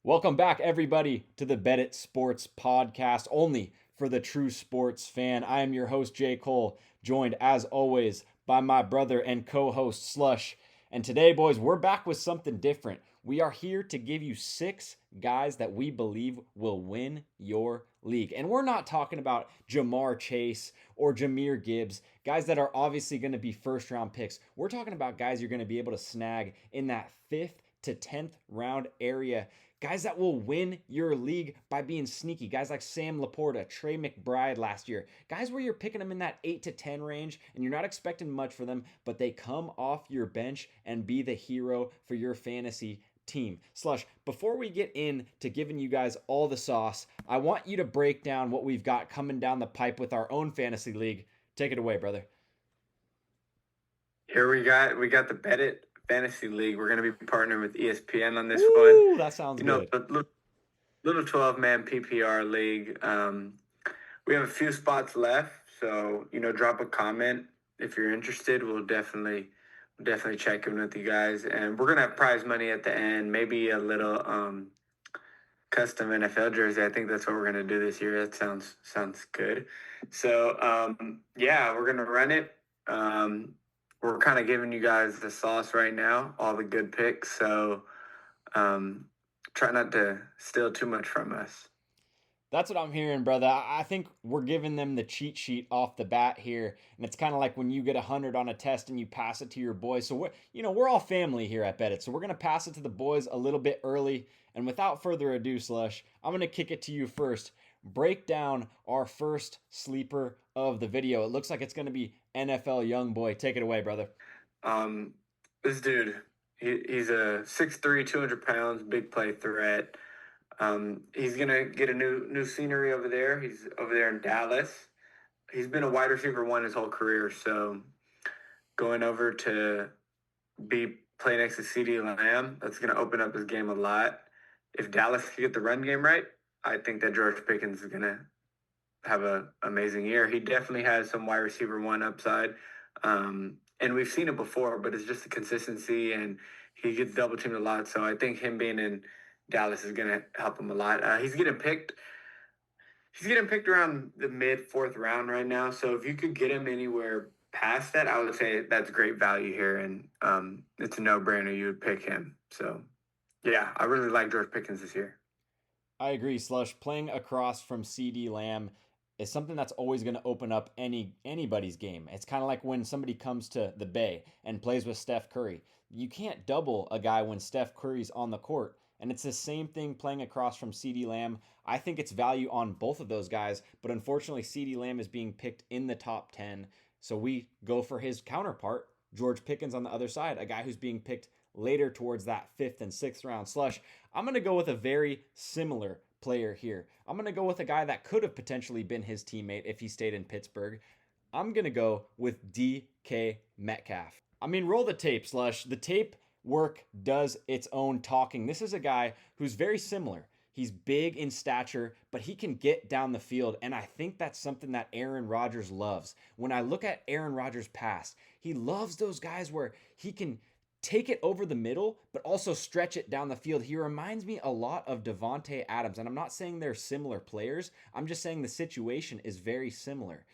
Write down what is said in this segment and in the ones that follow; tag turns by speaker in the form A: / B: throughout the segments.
A: Welcome back, everybody, to the BetIt Sports Podcast, only for the true sports fan. I am your host, JCole, joined as always by my brother and co-host Slush. And today, boys, we're back with something different. We are here to give you 6 guys that we believe will win your league. And we're not talking about Jamar Chase or Jahmyr Gibbs, guys that are obviously going to be first round picks. We're talking about guys you're going to be able to snag in that 5th to 10th round area. Guys that will win your league by being sneaky. Guys like Sam Laporta, Trey McBride last year. Guys where you're picking them in that 8 to 10 range and you're not expecting much for them, but they come off your bench and be the hero for your fantasy team. Slush, before we get into giving you guys all the sauce, I want you to break down what we've got coming down the pipe with our own fantasy league. Take it away, brother.
B: Here we got the BetIt Fantasy League. We're going to be partnering with ESPN on this
A: Woo,
B: one.
A: that sounds
B: You know,
A: good.
B: the little 12-man PPR league. We have a few spots left, so drop a comment if you're interested. We'll definitely check in with you guys, and we're gonna have prize money at the end. Maybe a little custom NFL jersey. I think that's what we're gonna do this year. That sounds good. So yeah, we're gonna run it. We're kind of giving you guys the sauce right now, all the good picks. So try not to steal too much from us.
A: That's what I'm hearing, brother. I think we're giving them the cheat sheet off the bat here, and it's kind of like when you get 100 on a test and you pass it to your boys. So we're all family here at BetIt. So we're gonna pass it to the boys a little bit early. And without further ado, Slush, I'm gonna kick it to you first. Break down our first sleeper of the video. It looks like it's gonna be NFL young boy. Take it away, brother.
B: Um, this dude, he's a 6'3", 200 pounds, big play threat. He's gonna get a new scenery over there. He's over there in Dallas. He's been a wide receiver one his whole career, so going over to be play next to CeeDee Lamb, that's gonna open up his game a lot. If Dallas can get the run game right, I think that George Pickens is gonna have an amazing year. He definitely has some wide receiver one upside. And we've seen it before, but it's just the consistency, and he gets double teamed a lot. So I think him being in Dallas is going to help him a lot. He's getting picked. He's getting picked around the mid 4th round right now. So if you could get him anywhere past that, I would say that's great value here, and it's a no brainer. You would pick him. So yeah, I really like George Pickens this year.
A: I agree, Slush. Playing across from CD Lamb is something that's always going to open up anybody's game. It's kind of like when somebody comes to the Bay and plays with Steph Curry. You can't double a guy when Steph Curry's on the court. And it's the same thing playing across from CD Lamb. I think it's value on both of those guys, but unfortunately, CD Lamb is being picked in the top 10. So we go for his counterpart, George Pickens on the other side, a guy who's being picked later towards that 5th and 6th round. Slush, I'm going to go with a very similar player here. I'm going to go with a guy that could have potentially been his teammate if he stayed in Pittsburgh. I'm going to go with DK Metcalf. I mean, roll the tape, Slush. The tape work does its own talking. This is a guy who's very similar. He's big in stature, but he can get down the field. And I think that's something that Aaron Rodgers loves. When I look at Aaron Rodgers' past, he loves those guys where he can take it over the middle, but also stretch it down the field. He reminds me a lot of Devontae Adams. And I'm not saying they're similar players. I'm just saying the situation is very similar.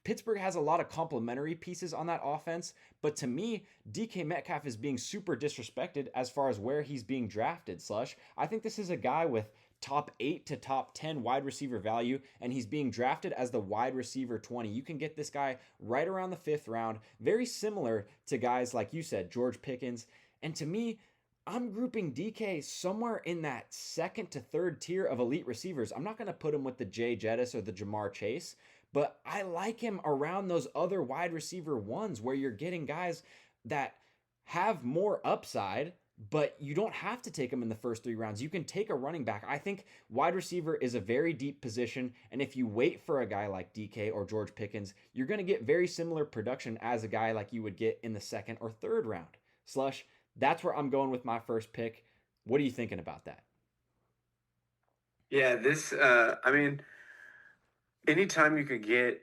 A: Pittsburgh has a lot of complementary pieces on that offense, but to me, DK Metcalf is being super disrespected as far as where he's being drafted, Slush. I think this is a guy with top 8 to top 10 wide receiver value, and he's being drafted as the wide receiver 20. You can get this guy right around the 5th round, very similar to guys like you said, George Pickens. And to me, I'm grouping DK somewhere in that 2nd to 3rd tier of elite receivers. I'm not going to put him with the Jay Jettis or the Jamar Chase, but I like him around those other wide receiver ones where you're getting guys that have more upside, but you don't have to take them in the first 3 rounds. You can take a running back. I think wide receiver is a very deep position, and if you wait for a guy like DK or George Pickens, you're going to get very similar production as a guy like you would get in the 2nd or 3rd round. Slush, that's where I'm going with my first pick. What are you thinking about that?
B: Yeah, I mean, anytime you could get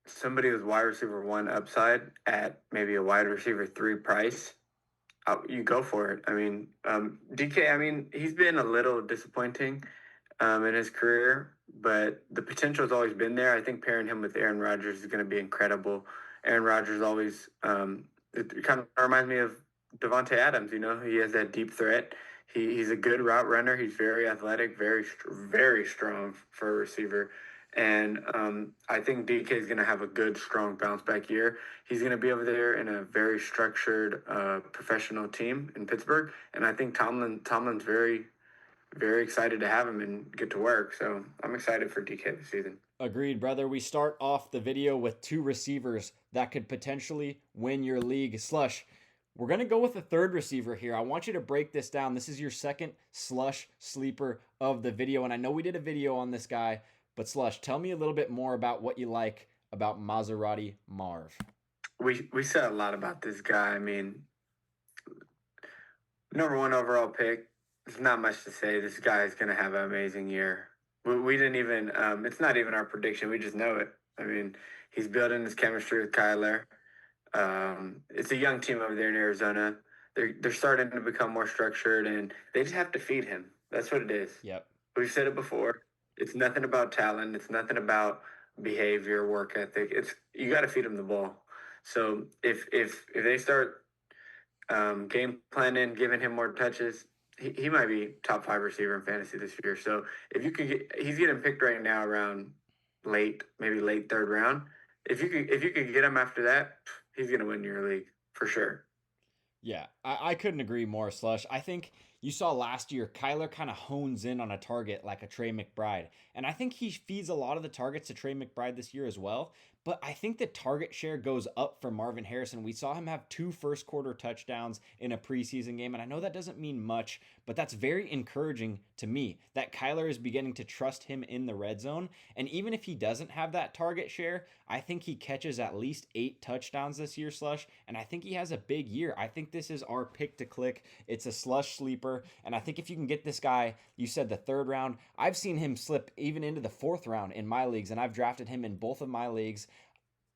B: somebody with wide receiver one upside at maybe a wide receiver 3 price, you go for it. I mean, DK. I mean, he's been a little disappointing in his career, but the potential has always been there. I think pairing him with Aaron Rodgers is going to be incredible. Aaron Rodgers always it kind of reminds me of Devonte Adams. You know, he has that deep threat. He's a good route runner. He's very athletic, very strong for a receiver. And I think DK is going to have a good, strong bounce back year. He's going to be over there in a very structured, professional team in Pittsburgh, and I think Tomlin's very excited to have him and get to work. So I'm excited for DK this season.
A: Agreed, brother. We start off the video with two receivers that could potentially win your league. Slush, we're going to go with a third receiver here. I want you to break this down. This is your second Slush sleeper of the video. And I know we did a video on this guy, but Slush, tell me a little bit more about what you like about Maserati Marv.
B: We said a lot about this guy. I mean, number one overall pick. There's not much to say. This guy is going to have an amazing year. We didn't even. It's not even our prediction. We just know it. I mean, he's building his chemistry with Kyler. It's a young team over there in Arizona. They're starting to become more structured, and they just have to feed him. That's what it is.
A: Yep.
B: We've said it before. It's nothing about talent. It's nothing about behavior, work ethic. It's you got to feed him the ball. So if they start game planning, giving him more touches, he might be top five receiver in fantasy this year. So if you could he's getting picked right now around maybe late third round. If you could get him after that, he's gonna win your league for sure.
A: Yeah, I couldn't agree more, Slush. I think you saw last year, Kyler kind of hones in on a target like a Trey McBride. And I think he feeds a lot of the targets to Trey McBride this year as well. But I think the target share goes up for Marvin Harrison. We saw him have 2 first-quarter touchdowns in a preseason game. And I know that doesn't mean much, but that's very encouraging to me that Kyler is beginning to trust him in the red zone. And even if he doesn't have that target share, I think he catches at least 8 touchdowns this year, Slush. And I think he has a big year. I think this is our pick to click. It's a Slush sleeper. And I think if you can get this guy, you said the third round, I've seen him slip even into the fourth round in my leagues, and I've drafted him in both of my leagues.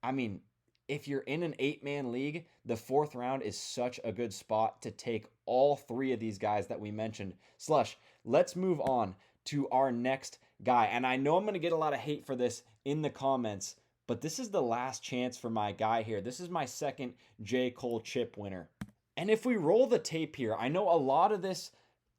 A: I mean, if you're in an 8-man league, the fourth round is such a good spot to take all three of these guys that we mentioned. Slush, let's move on to our next guy. And I know I'm going to get a lot of hate for this in the comments, but this is the last chance for my guy here. This is my second JCole chip winner. And if we roll the tape here, I know a lot of this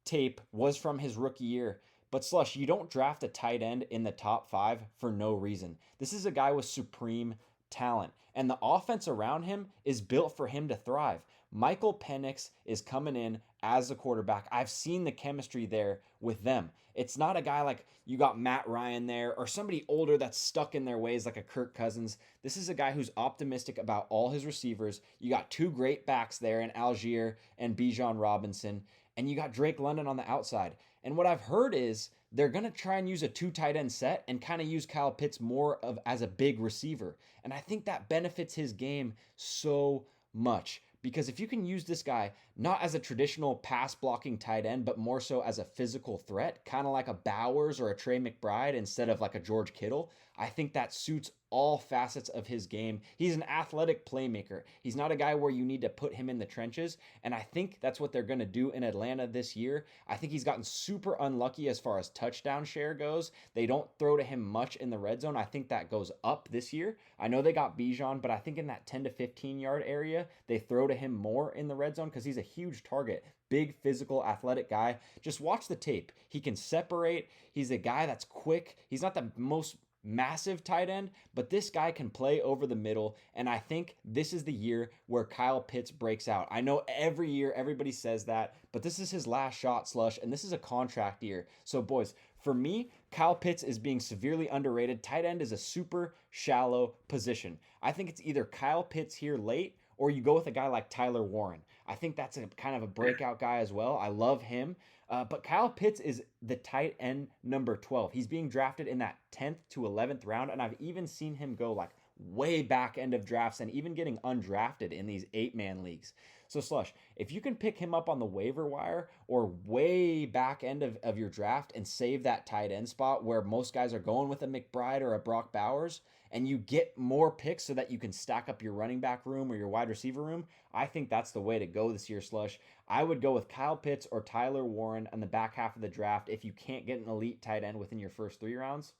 A: tape was from his rookie year, but Slush, you don't draft a tight end in the top 5 for no reason. This is a guy with supreme talent, and the offense around him is built for him to thrive. Michael Penix is coming in as the quarterback. I've seen the chemistry there with them. It's not a guy like you got Matt Ryan there or somebody older that's stuck in their ways like a Kirk Cousins. This is a guy who's optimistic about all his receivers. You got 2 great backs there in Algier and Bijan Robinson, and you got Drake London on the outside. And what I've heard is they're going to try and use a 2 tight end set and kind of use Kyle Pitts more of as a big receiver. And I think that benefits his game so much. Because if you can use this guy not as a traditional pass blocking tight end, but more so as a physical threat, kind of like a Bowers or a Trey McBride instead of like a George Kittle, I think that suits all facets of his game. He's an athletic playmaker. He's not a guy where you need to put him in the trenches. And I think that's what they're going to do in Atlanta this year. I think he's gotten super unlucky as far as touchdown share goes. They don't throw to him much in the red zone. I think that goes up this year. I know they got Bijan, but I think in that 10 to 15 yard area, they throw to him more in the red zone because he's a huge target. Big, physical, athletic guy. Just watch the tape. He can separate. He's a guy that's quick. He's not the most massive tight end, but this guy can play over the middle, and I think this is the year where Kyle Pitts breaks out. I know every year everybody says that, but this is his last shot, Slush, and this is a contract year. So boys, for me, Kyle Pitts is being severely underrated. Tight end is a super shallow position. I think it's either Kyle Pitts here late or you go with a guy like Tyler Warren. I think that's a kind of a breakout guy as well. I love him. But Kyle Pitts is the tight end number 12. He's being drafted in that 10th to 11th round, and I've even seen him go like way back end of drafts and even getting undrafted in these 8-man leagues. So Slush, if you can pick him up on the waiver wire or way back end of your draft and save that tight end spot where most guys are going with a McBride or a Brock Bowers, and you get more picks so that you can stack up your running back room or your wide receiver room, I think that's the way to go this year, Slush. I would go with Kyle Pitts or Tyler Warren on the back half of the draft if you can't get an elite tight end within your first 3 rounds.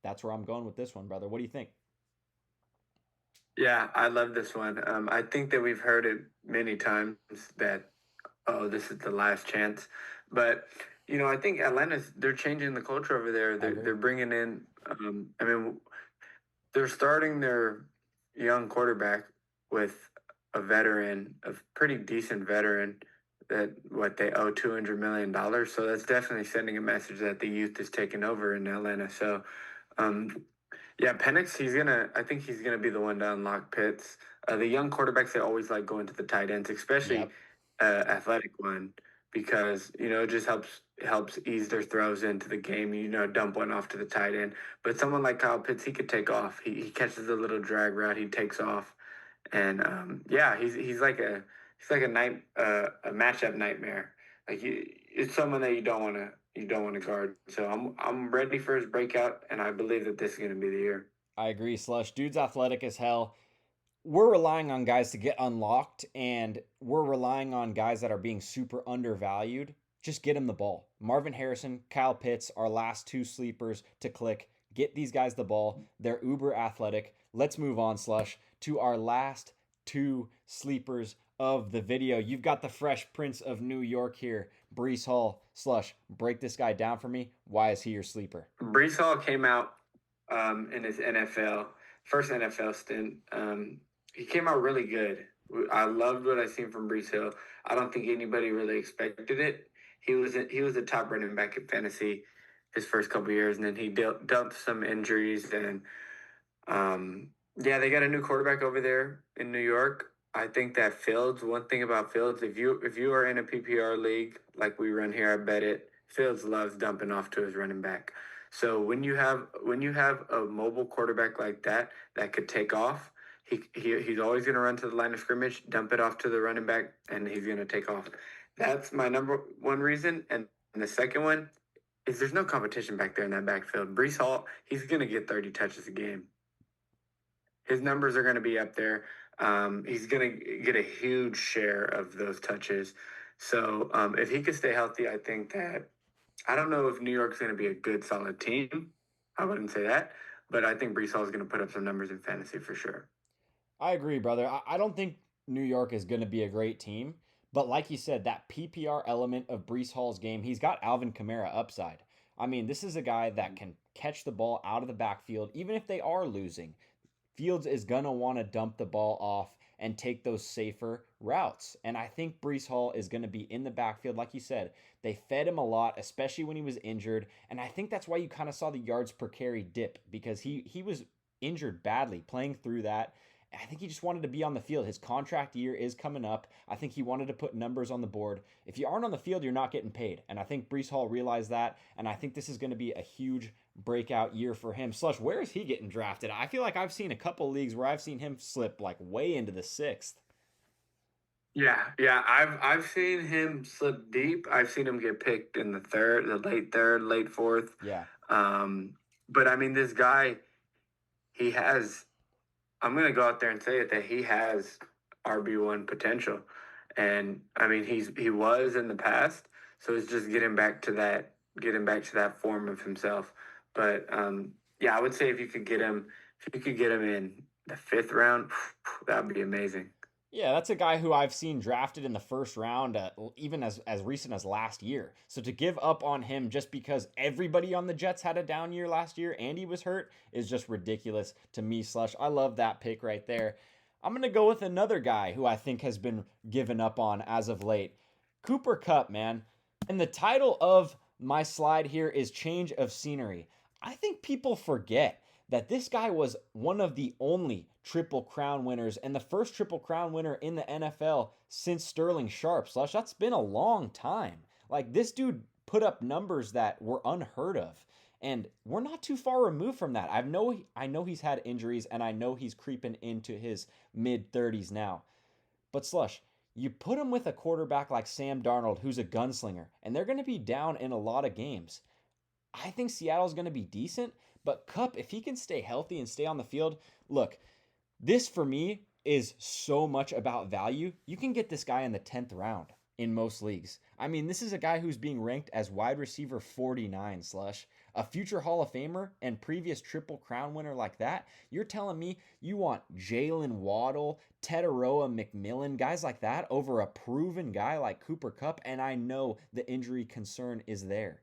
A: That's where I'm going with this one, brother. What do you think?
B: Yeah, I love this one. I think that we've heard it many times that, oh, this is the last chance. But I think they're changing the culture over there.
A: I
B: They're
A: agree.
B: they're bringing in. They're starting their young quarterback with a veteran, a pretty decent veteran that what they owe $200 million. So that's definitely sending a message that the youth is taking over in Atlanta. So um, yeah, Penix, I think he's gonna be the one to unlock Pitts. The young quarterbacks, they always like going to the tight ends, especially
A: Yep.
B: athletic one, because it just helps ease their throws into the game. Dump one off to the tight end. But someone like Kyle Pitts, he could take off. He catches a little drag route, he takes off, and yeah, he's like a matchup nightmare. It's someone that you don't want to guard. So I'm ready for his breakout, and I believe that this is going to be the year.
A: I agree, Slush. Dude's athletic as hell. We're relying on guys to get unlocked, and we're relying on guys that are being super undervalued. Just get him the ball. Marvin Harrison, Kyle Pitts, our last two sleepers to click. Get these guys the ball. They're uber athletic. Let's move on, Slush, to our last two sleepers of the video. You've got the Fresh Prince of New York here, Brees Hall. Slush, break this guy down for me. Why is he your sleeper?
B: Brees Hall came out in his first NFL stint. He came out really good. I loved what I seen from Brees Hill. I don't think anybody really expected it. He was a top running back in fantasy his first couple years, and then he dealt some injuries, and yeah, they got a new quarterback over there in New York. I think that Fields. One thing about Fields, if you are in a PPR league like we run here, I bet it. Fields loves dumping off to his running back. So when you have a mobile quarterback like that could take off, he's always going to run to the line of scrimmage, dump it off to the running back, and he's going to take off. That's my number one reason. And the second one is there's no competition back there in that backfield. Brees Hall, he's going to get 30 touches a game. His numbers are going to be up there. He's going to get a huge share of those touches. So if he could stay healthy, I think that I don't know if New York's going to be a good, solid team. I wouldn't say that, but I think Brees Hall is going to put up some numbers in fantasy for sure.
A: I agree, brother. I don't think New York is going to be a great team. But like you said, that PPR element of Brees Hall's game, he's got Alvin Kamara upside. I mean, this is a guy that can catch the ball out of the backfield, even if they are losing. Fields is going to want to dump the ball off and take those safer routes. And I think Brees Hall is going to be in the backfield. Like you said, they fed him a lot, especially when he was injured. And I think that's why you kind of saw the yards per carry dip because he was injured badly playing through that. I think he just wanted to be on the field. His contract year is coming up. I think he wanted to put numbers on the board. If you aren't on the field, you're not getting paid. And I think Brees Hall realized that. And I think this is going to be a huge breakout year for him. Slush, where is he getting drafted? I feel like I've seen a couple leagues where I've seen him slip like way into the sixth.
B: Yeah, yeah, I've seen him slip deep. I've seen him get picked in the late third, late fourth.
A: Yeah.
B: Um, but I mean, this guy, he has. I'm gonna go out there and say it that he has RB1 potential, and I mean he was in the past, so it's just getting back to that form of himself. But yeah, I would say if you could get him in the fifth round, that would be amazing.
A: Yeah, that's a guy who I've seen drafted in the first round, even as recent as last year. So to give up on him just because everybody on the Jets had a down year last year and he was hurt is just ridiculous to me, Slush. I love that pick right there. I'm going to go with another guy who I think has been given up on as of late. Cooper Kupp, man. And the title of my slide here is Change of Scenery. I think people forget that this guy was one of the only Triple Crown winners and the first Triple Crown winner in the NFL since Sterling Sharp. Slush, that's been a long time. Like, this dude put up numbers that were unheard of. And we're not too far removed from that. I know he's had injuries and I know he's creeping into his mid 30s now. But Slush, you put him with a quarterback like Sam Darnold, who's a gunslinger, and they're going to be down in a lot of games. I think Seattle's going to be decent, But Cup, if he can stay healthy and stay on the field, look, this for me is so much about value. You can get this guy in the 10th round in most leagues. I mean, this is a guy who's being ranked as wide receiver 49, Slush. A future Hall of Famer and previous Triple Crown winner like that. You're telling me you want Jalen Waddle, Tetaroa McMillan, guys like that over a proven guy like Cooper Cup? And I know the injury concern is there.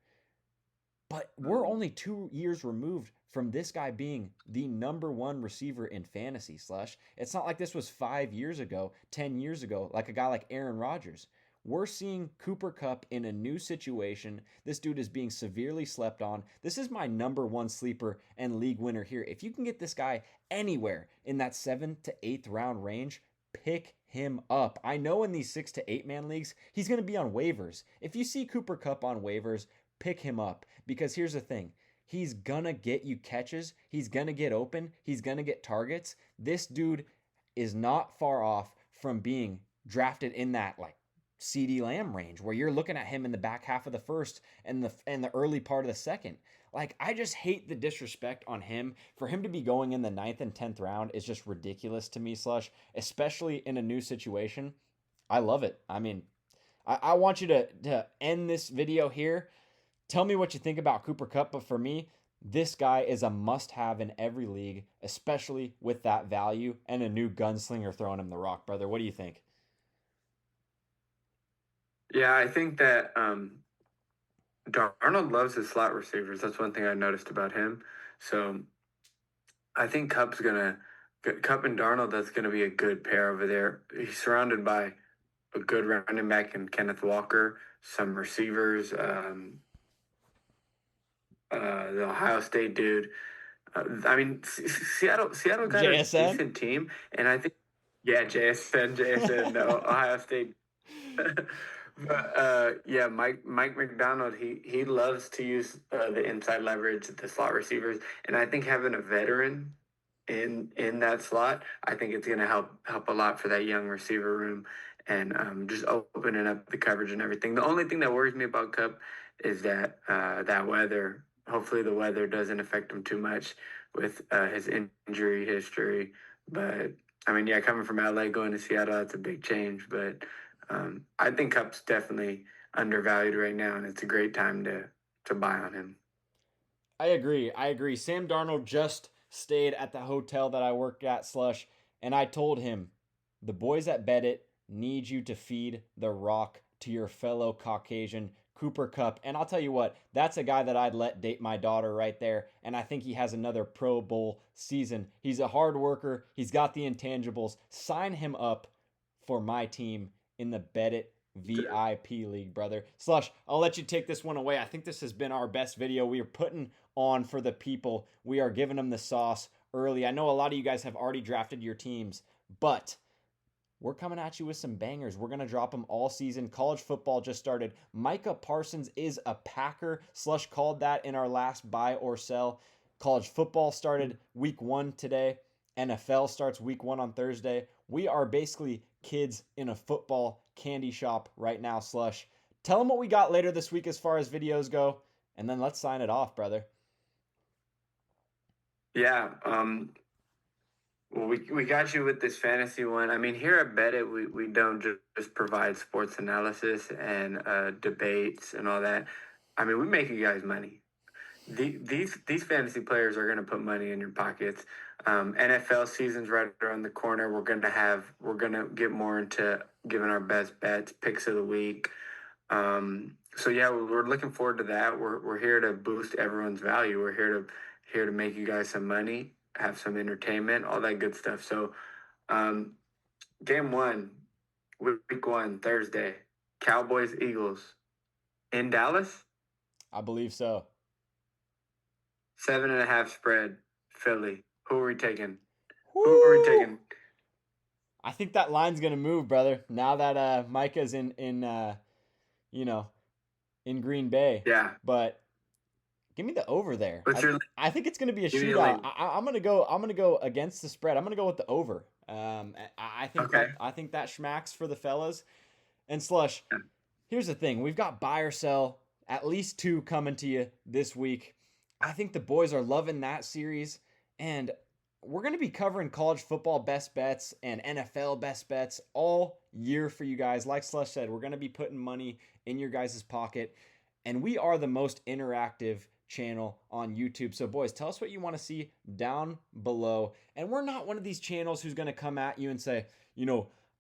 A: But we're only 2 years removed from this guy being the number one receiver in fantasy, Slush. It's not like this was 5 years ago, 10 years ago, like a guy like Aaron Rodgers. We're seeing Cooper Cup in a new situation. This dude is being severely slept on. This is my number one sleeper and league winner here. If you can get this guy anywhere in that 7th to 8th round range, pick him up. I know in these 6 to 8 man leagues, he's going to be on waivers. If you see Cooper Cup on waivers, pick him up, because here's the thing. He's gonna get you catches. He's gonna get open. He's gonna get targets. This dude is not far off from being drafted in that like CD Lamb range where you're looking at him in the back half of the first and the early part of the second. Like, I just hate the disrespect on him. For him to be going in the 9th and 10th round is just ridiculous to me, Slush, especially in a new situation. I love it. I mean, I want you to end this video here. Tell me what you think about Cooper Cup, but for me, this guy is a must-have in every league, especially with that value and a new gunslinger throwing him the rock, brother. What do you think?
B: Yeah, I think that Darnold loves his slot receivers. That's one thing I noticed about him. So I think Cup and Darnold, that's gonna be a good pair over there. He's surrounded by a good running back in Kenneth Walker, some receivers, the Ohio State dude. I mean, Seattle got a
A: JSN?
B: decent team, and I think yeah, JSN, no Ohio State. But yeah, Mike McDonald, he loves to use the inside leverage, the slot receivers, and I think having a veteran in that slot, I think it's going to help a lot for that young receiver room, and just opening up the coverage and everything. The only thing that worries me about Cup is that that weather. Hopefully, the weather doesn't affect him too much with his injury history. But I mean, yeah, coming from LA going to Seattle, that's a big change. But I think Cup's definitely undervalued right now, and it's a great time to buy on him.
A: I agree. I agree. Sam Darnold just stayed at the hotel that I worked at, Slush, and I told him, the boys at BetIt need you to feed the rock to your fellow Caucasian Cooper Cup. And I'll tell you what, that's a guy that I'd let date my daughter right there. And I think he has another Pro Bowl season. He's a hard worker. He's got the intangibles. Sign him up for my team in the BetIt VIP League, brother. Slush, I'll let you take this one away. I think this has been our best video. We are putting on for the people. We are giving them the sauce early. I know a lot of you guys have already drafted your teams, but we're coming at you with some bangers. We're going to drop them all season. College football just started. Micah Parsons is a Packer. Slush called that in our last buy or sell. College football started week 1 today. NFL starts week 1 on Thursday. We are basically kids in a football candy shop right now, Slush. Tell them what we got later this week as far as videos go, and then let's sign it off, brother.
B: Yeah, well, we got you with this fantasy one. I mean, here at BetIt, we don't just provide sports analysis and debates and all that. I mean, we make you guys money. These fantasy players are going to put money in your pockets. NFL season's right around the corner. We're gonna get more into giving our best bets, picks of the week. So yeah, we're looking forward to that. We're here to boost everyone's value. We're here to make you guys some money, have some entertainment, all that good stuff. So, game 1, week 1, Thursday, Cowboys Eagles in Dallas.
A: I believe so.
B: 7.5 spread, Philly. Who are we taking?
A: Woo!
B: Who are we taking?
A: I think that line's gonna move, brother. Now that Micah's in Green Bay.
B: Yeah.
A: But give me the over there. I think it's gonna be a
B: Give me the
A: shootout.
B: lead.
A: I'm gonna go against the spread. I'm gonna go with the over. I think
B: Okay.
A: I think that schmacks for the fellas. And Slush, here's the thing: we've got buy or sell, at least 2 coming to you this week. I think the boys are loving that series. And we're going to be covering college football best bets and NFL best bets all year for you guys. Like Slush said, we're going to be putting money in your guys' pocket. And we are the most interactive channel on YouTube. So, boys, tell us what you want to see down below. And we're not one of these channels who's going to come at you and say,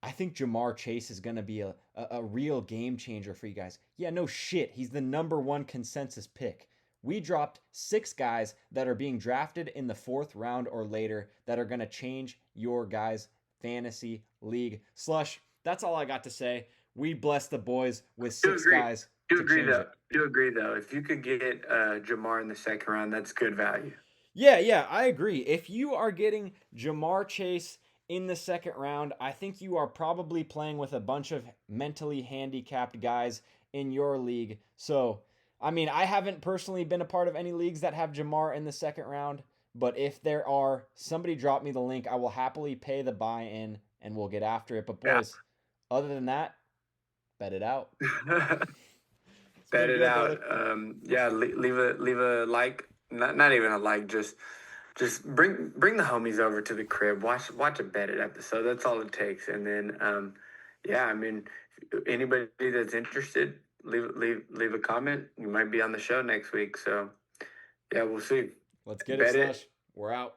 A: I think Jamar Chase is going to be a real game changer for you guys. Yeah, no shit. He's the number one consensus pick. We dropped 6 guys that are being drafted in the 4th round or later that are going to change your guys' fantasy league. Slush, that's all I got to say. We bless the boys with 6 guys to change it.
B: Do agree though. If you could get Jamar in the second round, that's good value.
A: Yeah, I agree. If you are getting Jamar Chase in the 2nd round, I think you are probably playing with a bunch of mentally handicapped guys in your league. So, I mean, I haven't personally been a part of any leagues that have Jamar in the 2nd round, but if there are, somebody drop me the link. I will happily pay the buy-in and we'll get after it. But boys, other than that, bet it out. It's
B: Bet
A: been
B: it
A: good,
B: out.
A: brother.
B: Leave a like. Not even a like. Just bring the homies over to the crib. Watch a BetIt episode. That's all it takes. And then I mean, anybody that's interested, leave a comment. You might be on the show next week. So yeah, we'll see.
A: Let's get it,
B: Bet it.
A: Slush. We're out.